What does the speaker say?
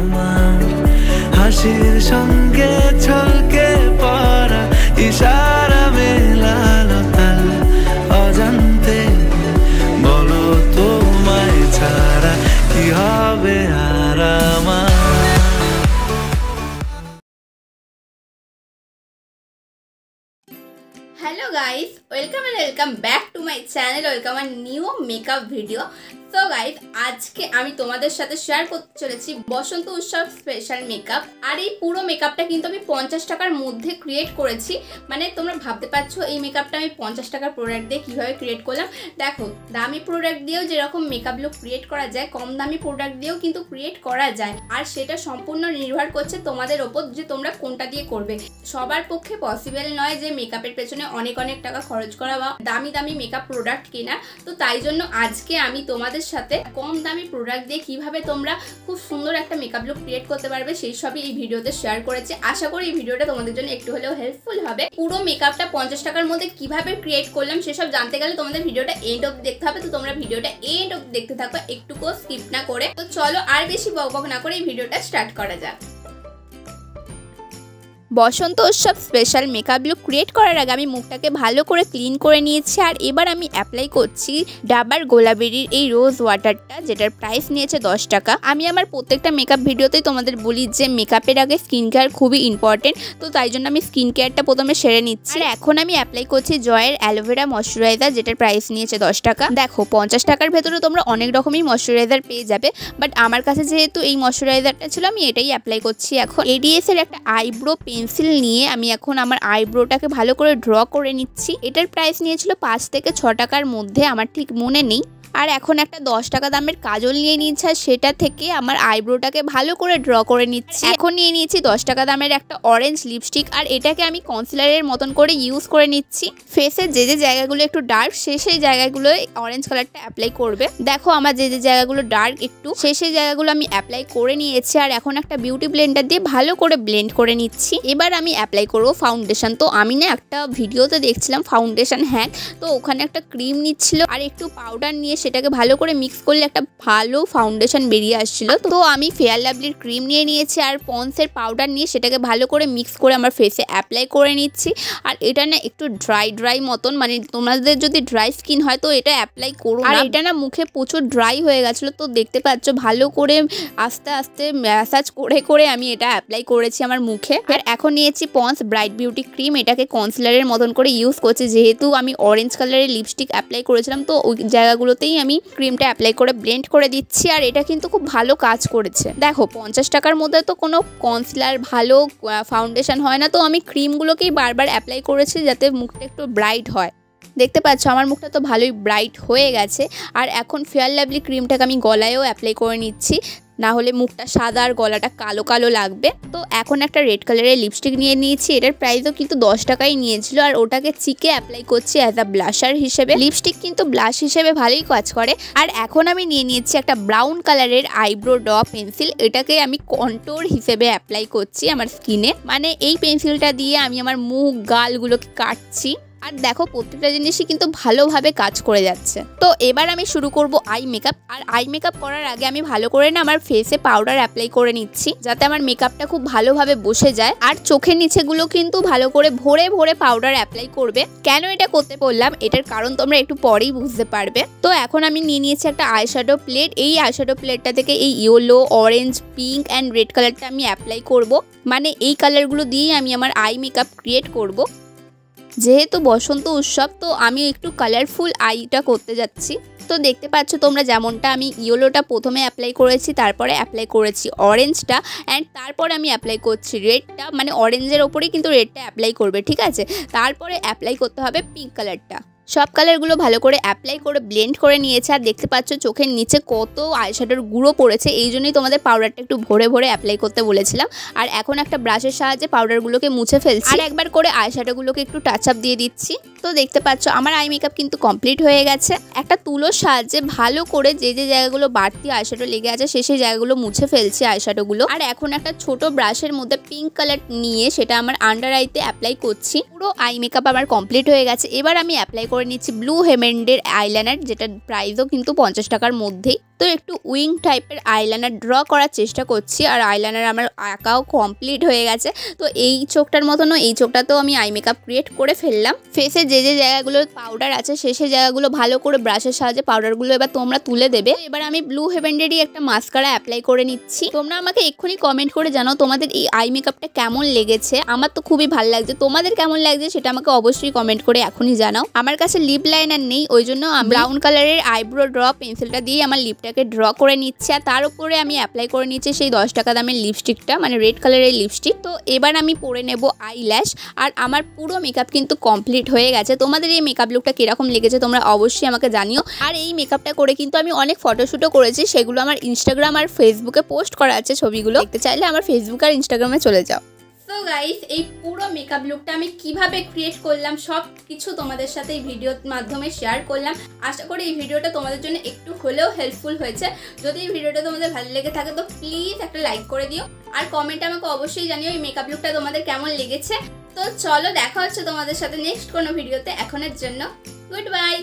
তোমার হাসির সঙ্গে ছলকে পড়া ইশারা মেলালো তাল অজান্তে বলো তোমায় ছাড়া কি হবে আর আমার। Hello guys, welcome back to my channel, welcome a new makeup video. So guys, আজকে আমি তোমাদের সাথে শেয়ার করতে চলেছি বসন্ত উৎসব স্পেশাল মেকআপ। আর এই পুরো মেকআপটা কিন্তু আমি 50 টাকার মধ্যে ক্রিয়েট করেছি। মানে তোমরা ভাবতে পারছো এই মেকআপটা আমি 50 টাকার প্রোডাক্ট দিয়ে কিভাবে ক্রিয়েট করলাম। দেখো, দামি প্রোডাক্ট দিয়েও যেরকম মেকআপ লুক ক্রিয়েট করা যায়, কম দামি প্রোডাক্ট দিয়েও কিন্তু ক্রিয়েট করা যায়। আর সেটা সম্পূর্ণ নির্ভর করছে তোমাদের ওপর যে তোমরা কোনটা দিয়ে করবে। সবার পক্ষে পসিবল নয় যে মেকআপের পেছনে অনেক টাকা খরচ করা বা দামি মেকআপ প্রোডাক্ট কেনা। তো তাই জন্য আজকে আমি তোমাদের সাথে কম দামি প্রোডাক্ট দিয়ে কিভাবে তোমরা খুব সুন্দর একটা মেকআপ লুক ক্রিয়েট করতে পারবে সেই সবই এই ভিডিওতে শেয়ার করেছি। আশা করি এই ভিডিওটা তোমাদের জন্য একটু হলেও হেল্পফুল হবে। পুরো মেকআপটা 50 টাকার মধ্যে কিভাবে ক্রিয়েট করলাম সেসব জানতে গেলে তোমাদের ভিডিওটা এন্ড অবধি দেখতে হবে। তো তোমরা ভিডিওটা এন্ড অবধি দেখতে থাকো, একটুকু স্কিপ না করে। তো চলো আর বেশি বকবক না করে এই ভিডিওটা স্টার্ট করা যাক। বসন্ত উৎসব স্পেশাল মেকআপ লুক ক্রিয়েট করার আগে আমি মুখটাকে ভালো করে ক্লিন করে নিয়েছি। আর এবার আমি অ্যাপ্লাই করছি ডাবার গোলাবেরির এই রোজ ওয়াটারটা, যেটার প্রাইস নিয়েছে 10 টাকা। আমি আমার প্রত্যেকটা মেকআপ ভিডিওতেই তোমাদের বলি যে মেকআপের আগে স্কিন কেয়ার খুবই ইম্পর্টেন্ট। তো তাই জন্য আমি স্কিন কেয়ারটা প্রথমে সেরে নিচ্ছি। আর এখন আমি অ্যাপ্লাই করছি জয়ের অ্যালোভেরা ময়শ্চারাইজার, যেটার প্রাইস নিয়েছে 10 টাকা। দেখো, 50 টাকার ভেতরে তোমরা অনেক রকমই ময়শ্চারাইজার পেয়ে যাবে, বাট আমার কাছে যেহেতু এই ময়শ্চারাইজারটা ছিল আমি এটাই অ্যাপ্লাই করছি। এখন এডিএস এর একটা আইব্রো পেন্সিল নিয়ে আমি এখন আমার আইব্রোটাকে ভালো করে ড্র করে নিচ্ছি। এটার প্রাইস নিয়েছিল 5 থেকে 6 টাকার মধ্যে, আমার ঠিক মনে নেই। আর এখন একটা 10 টাকা দামের কাজল নিয়ে নিচ্ছি, আর সেটা থেকে আমার আইব্রোটাকে ভালো করে ড্র করে নিচ্ছি। এখন নিয়ে নিয়েছি 10 টাকা দামের একটা অরেঞ্জ লিপস্টিক, আর এটাকে আমি কনসিলারের মতন করে ইউজ করে নিচ্ছি। ফেসের যে জায়গাগুলো একটু ডার্ক সেই জায়গাগুলো অরেঞ্জ কালারটা অ্যাপ্লাই করবে। দেখো, আমার যে জায়গাগুলো ডার্ক একটু সেই জায়গাগুলো আমি অ্যাপ্লাই করে নিয়েছি। আর এখন একটা বিউটি ব্লেন্ডার দিয়ে ভালো করে ব্লেন্ড করে নিচ্ছি। এবার আমি অ্যাপ্লাই করবো ফাউন্ডেশন। তো আমি না একটা ভিডিওতে দেখছিলাম ফাউন্ডেশন হ্যাক, তো ওখানে একটা ক্রিম নিচ্ছিল আর একটু পাউডার নিয়ে সেটাকে ভালো করে মিক্স করলে একটা ভালো ফাউন্ডেশন বেরিয়ে আসছিল। তো আমি ফেয়ার লাভলির ক্রিম নিয়ে নিয়েছি আর পন্সের পাউডার নিয়ে সেটাকে ভালো করে মিক্স করে আমার ফেসে অ্যাপ্লাই করে নিচ্ছি। আর এটা না একটু ড্রাই মতন, মানে তোমাদের যদি ড্রাই স্কিন হয় তো এটা অ্যাপ্লাই করো না। আর এটা না মুখে প্রচুর ড্রাই হয়ে গেছিলো, তো দেখতে পাচ্ছ ভালো করে আস্তে আস্তে ম্যাসাজ করে আমি এটা অ্যাপ্লাই করেছি আমার মুখে। আর এখন নিয়েছি পন্স ব্রাইট বিউটি ক্রিম, এটাকে কনসিলারের মতন করে ইউজ করছি। যেহেতু আমি অরেঞ্জ কালারের লিপস্টিক অ্যাপ্লাই করেছিলাম, তো ওই জায়গাগুলোতেই আমি ক্রিমটা অ্যাপ্লাই করে ব্লেন্ড করে দিচ্ছি। আর এটা কিন্তু খুব ভালো কাজ করেছে। দেখো, 50 টাকার মধ্যে তো কোনো কনসিলার ভালো ফাউন্ডেশন হয় না, তো আমি ক্রিমগুলোকেই বারবার অ্যাপ্লাই করেছি যাতে মুখটা একটু ব্রাইট হয়। দেখতে পাচ্ছ আমার মুখটা তো ভালোই ব্রাইট হয়ে গেছে। আর এখন ফেয়ার লাভলি ক্রিমটাকে আমি গলায়ও অ্যাপ্লাই করে নিচ্ছি, না হলে মুখটা সাদা আর গলাটা কালো লাগবে। তো এখন একটা রেড কালারের লিপস্টিক নিয়ে নিয়েছি, এটার প্রাইসও কিন্তু 10 টাকাই নিয়েছিল। আর ওটাকে চিকে অ্যাপ্লাই করছি অ্যাজ আ ব্লাশার হিসেবে। লিপস্টিক কিন্তু ব্লাশ হিসেবে ভালোই কাজ করে। আর এখন আমি নিয়ে নিয়েছি একটা ব্রাউন কালারের আইব্রো ড পেন্সিল, এটাকে আমি কন্ট্যুর হিসেবে অ্যাপ্লাই করছি আমার স্কিনে। মানে এই পেন্সিলটা দিয়ে আমি আমার মুখ গালগুলোকে কাটছি। আর দেখো, প্রত্যেকটা জিনিসই কিন্তু ভালোভাবে কাজ করে যাচ্ছে। তো এবার আমি শুরু করব আই মেকআপ। আর আই মেকআপ করার আগে আমি ভালো করে না আমার ফেসে পাউডার অ্যাপ্লাই করে নিচ্ছি, যাতে আমার মেকআপটা খুব ভালোভাবে বসে যায়। আর চোখের নিচেগুলো কিন্তু ভালো করে ভরে পাউডার অ্যাপ্লাই করবে। কেন এটা করতে বললাম এটার কারণ তোমরা একটু পরেই বুঝতে পারবে। তো এখন আমি নিয়ে নিয়েছি একটা আইশ্যাডো প্লেট। এই আইশ্যাডো প্লেটটা থেকে এই yellow, orange, pink and red কালারটা আমি অ্যাপ্লাই করব। মানে এই কালারগুলো দিয়ে আমি আমার আই মেকআপ ক্রিয়েট করব। যেহেতু বসন্ত উৎসব, তো আমি একটু কালারফুল আইটা করতে যাচ্ছি। তো দেখতে পাচ্ছ তোমরা যেমনটা আমি ইয়েলোটা প্রথমে অ্যাপ্লাই করেছি, তারপরে অ্যাপ্লাই করেছি অরেঞ্জটা, অ্যান্ড তারপরে আমি অ্যাপ্লাই করছি রেডটা। মানে অরেঞ্জের ওপরেই কিন্তু রেডটা অ্যাপ্লাই করবে, ঠিক আছে? তারপরে অ্যাপ্লাই করতে হবে পিঙ্ক কালারটা। সব কালারগুলো ভালো করে অ্যাপ্লাই করে ব্লেন্ড করে নিয়েছে। আর দেখতে পাচ্ছ চোখের নিচে কত আইশ্যাডোর গুঁড়ো পড়েছে, এই জন্যই তোমাদের পাউডারটা একটু ভরে অ্যাপ্লাই করতে বলেছিলাম। আর এখন একটা ব্রাশের সাহায্যে পাউডারগুলোকে মুছে ফেলছি, আর একবার করে আইশ্যাডোগুলোকে একটু টাচ আপ দিয়ে দিচ্ছি। তো দেখতে পাচ্ছ আমার আই মেকআপ কিন্তু কমপ্লিট হয়ে গেছে। একটা তুলোর সাহায্যে ভালো করে যে জায়গাগুলো বাড়তি আইশ্যাডো লেগে আছে সেই জায়গাগুলো মুছে ফেলছি আইশ্যাডোগুলো। আর এখন একটা ছোট ব্রাশের মধ্যে পিঙ্ক কালার নিয়ে সেটা আমার আন্ডার আইতে অ্যাপ্লাই করছি। পুরো আই মেকআপ আমার কমপ্লিট হয়ে গেছে। এবার আমি অ্যাপ্লাই করে নিচ্ছি ব্লু হেমেন্ডের আইলাইনার, যেটার প্রাইসও কিন্তু 50 টাকার মধ্যেই। তো তো একটু উইং টাইপের আইলাইনার ড্র করার চেষ্টা করছি, আর আইলাইনার আমার আঁকাও কমপ্লিট হয়ে গেছে। তো এই চোখটার মতনও এই চোখটাতেও আমি আই মেকআপ ক্রিয়েট করে ফেললাম। ফেসে যে জায়গাগুলো পাউডার আছে সেই জায়গাগুলো ভালো করে ব্রাশের সাহায্যে পাউডারগুলো এবার তোমরা তুলে দেবে। এবার আমি ব্লু হেভেনেরই একটা মাস্কারা অ্যাপ্লাই করে নিচ্ছি। তোমরা আমাকে এক্ষুনি কমেন্ট করে জানাও তোমাদের এই আই মেকআপটা কেমন লেগেছে। আমার তো খুবই ভালো লাগছে, তোমাদের কেমন লাগছে সেটা আমাকে অবশ্যই কমেন্ট করে এখনই জানাও। আমার কাছে লিপ লাইনার নেই, ওই জন্য ব্রাউন কালারের আইব্রো ড্র পেন্সিলটা দিয়ে আমার লিপটাকে ড্র করে নিচ্ছে, আর তার উপরে আমি অ্যাপ্লাই করে নিচ্ছি সেই 10 টাকা দামের লিপস্টিকটা, মানে রেড কালারের লিপস্টিক। তো এবার আমি পরে নেব আইল্যাশ, আর আমার পুরো মেকআপ কিন্তু কমপ্লিট হয়ে গেছে। তোমাদের এই মেকআপ লুকটা কিরকম লেগেছে তোমরা অবশ্যই আমাকে জানিও। আর এই মেকআপটা করে কিন্তু আমি অনেক ফটোশ্যুটও করেছি, সেগুলো আমার ইনস্টাগ্রাম আর ফেসবুকে পোস্ট করা আছে। ছবিগুলো দেখতে চাইলে আমার ফেসবুক আর ইনস্টাগ্রামে চলে যাও। সো গাইস, এই পুরো মেকআপ লুকটা আমি কিভাবে ক্রিয়েট করলাম সব কিছু তোমাদের সাথে এই ভিডিওর মাধ্যমে শেয়ার করলাম। আশা করি এই ভিডিওটা তোমাদের জন্য একটু হলেও হেল্পফুল হয়েছে। যদি এই ভিডিওটা তোমাদের ভালো লেগে থাকে তো প্লিজ একটা লাইক করে দিও, আর কমেন্টে আমাকে অবশ্যই জানিও এই মেকআপ লুকটা তোমাদের কেমন লেগেছে। তো চলো দেখা হচ্ছে তোমাদের সাথে নেক্সট কোনো ভিডিওতে। এখনের জন্য গুড বাই।